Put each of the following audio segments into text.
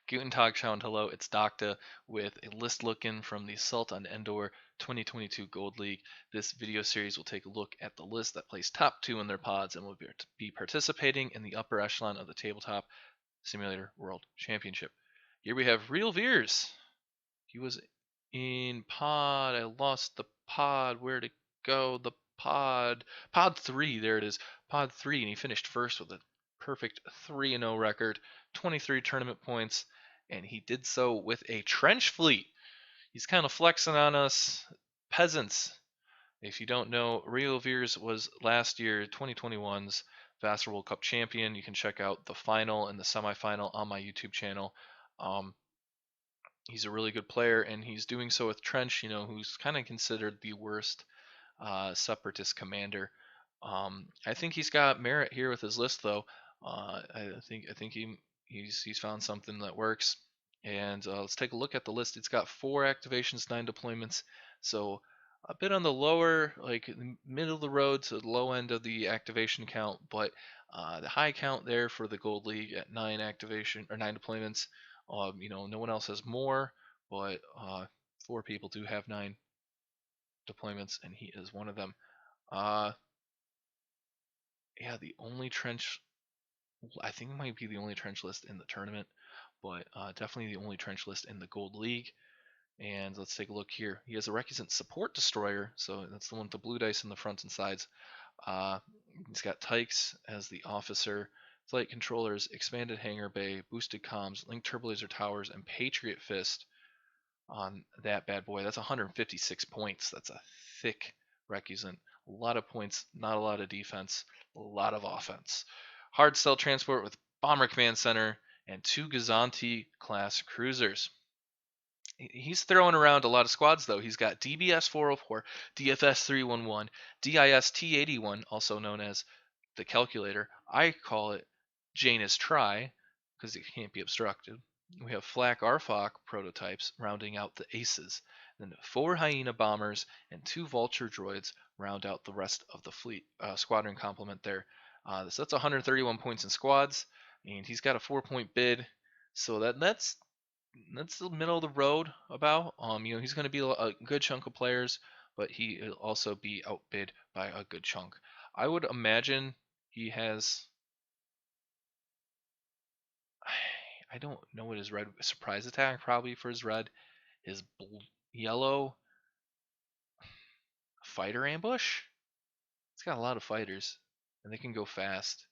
Guten Tag, ciao, and hello. It's Docta with a list look-in from the Assault on Endor 2022 Gold League. This video series will take a look at the list that plays top 2 in their pods and will be participating in the upper echelon of the Tabletop Simulator World Championship. Here we have Real Veers. He was in pod. I lost the pod. Where'd it go? The pod. Pod 3. There it is. Pod 3, and he finished first with a perfect 3-0 record, 23 tournament points, and he did so with a trench fleet. He's kind of flexing on us peasants. If you don't know, Rio Veers was last year 2021's Vassar World Cup champion. You can check out the final and the semifinal on my YouTube channel. He's a really good player, and he's doing so with Trench, who's kind of considered the worst separatist commander. I think he's got merit here with his list, though. I think he's found something that works. And let's take a look at the list. It's got 4 activations, 9 deployments, so a bit on the lower, like middle of the road to the low end of the activation count, but the high count there for the Gold League at 9 activation or 9 deployments. No one else has more, but 4 people do have 9 deployments, and he is one of them. Yeah, the only trench, I think it might be the only trench list in the tournament, but definitely the only trench list in the Gold League. And let's take a look here. He has a Recusant Support Destroyer, so that's the one with the blue dice in the front and sides. He's got Tykes as the officer, Flight Controllers, Expanded Hangar Bay, Boosted Comms, Link Turbolaser Towers, and Patriot Fist on that bad boy. That's 156 points. That's a thick Recusant. A lot of points, not a lot of defense, a lot of offense. Hard Cell Transport with Bomber Command Center and 2 Gazanti class cruisers. He's throwing around a lot of squads, though. He's got DBS 404, DFS 311, DIS T81, also known as the Calculator. I call it Janus Try because it can't be obstructed. We have Flak Arfok prototypes rounding out the aces. Then 4 Hyena bombers and 2 Vulture droids round out the rest of the fleet squadron complement there. So that's 131 points in squads, and he's got a 4-point bid. So that's the middle of the road about. He's going to be a good chunk of players, but he'll also be outbid by a good chunk. I would imagine he has. I don't know what his red surprise attack probably for his red. His yellow fighter ambush. It's got a lot of fighters, and they can go fast.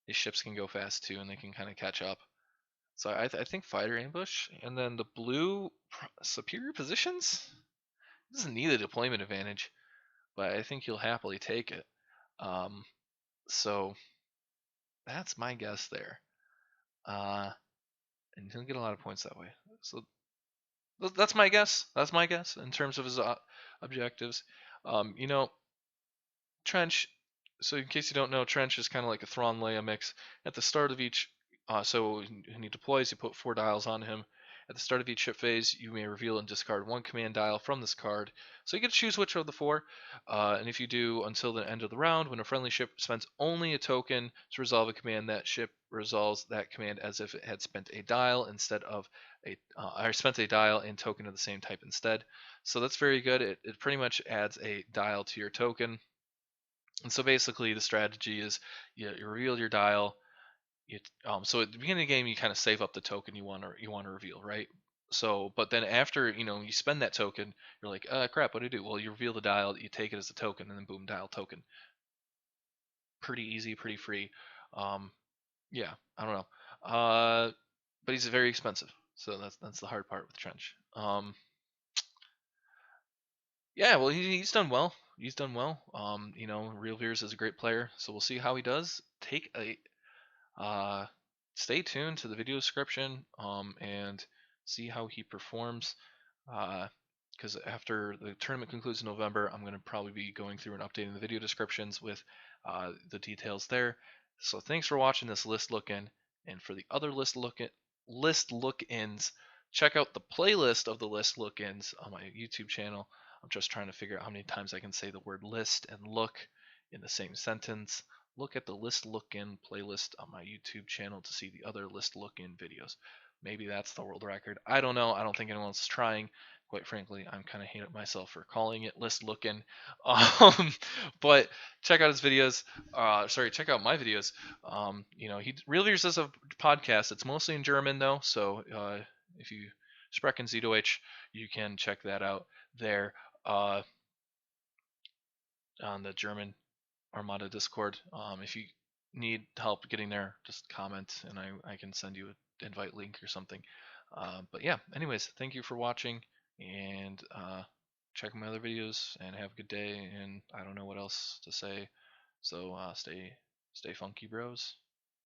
His ships can go fast too, and they can kind of catch up. So I think fighter ambush, and then the blue superior positions. Doesn't need a deployment advantage, but I think he'll happily take it. So that's my guess there. And he'll get a lot of points that way. So that's my guess. That's my guess in terms of his objectives. Trench. So in case you don't know, Trench is kind of like a Thrawn Leia mix. At the start of each, so when he deploys, you put 4 dials on him. At the start of each ship phase, you may reveal and discard 1 command dial from this card. So you get to choose which of the 4. And if you do until the end of the round, when a friendly ship spends only a token to resolve a command, that ship resolves that command as if it had spent a dial instead of or spent a dial and token of the same type instead. So that's very good. It pretty much adds a dial to your token. And so basically, the strategy is you reveal your dial. So at the beginning of the game, you kind of save up the token you want to reveal, right? So, but then after you spend that token, you're like, crap, what do I do? Well, you reveal the dial, you take it as a token, and then boom, dial token. Pretty easy, pretty free. Yeah, I don't know. But he's very expensive, so that's the hard part with Trench. Yeah, well, he's done well. He's done well. Real Veers is a great player, so we'll see how he does. Stay tuned to the video description and see how he performs. Because after the tournament concludes in November, I'm going to probably be going through and updating the video descriptions with the details there. So thanks for watching this list look-in, and for the other list look-ins, check out the playlist of the list look-ins on my YouTube channel. I'm just trying to figure out how many times I can say the word list and look in the same sentence. Look at the list look-in playlist on my YouTube channel to see the other list look-in videos. maybe that's the world record. I don't know. I don't think anyone's trying. Quite frankly, I'm kind of hating myself for calling it list looking. Um, but check out his videos. Sorry, check out my videos. He really does a podcast. It's mostly in German though, so if you sprechen Sie Deutsch, you can check that out there on the German Armada Discord. If you need help getting there, just comment and I can send you an invite link or something. But yeah, anyways, thank you for watching and check my other videos and have a good day. And I don't know what else to say, so stay funky, bros.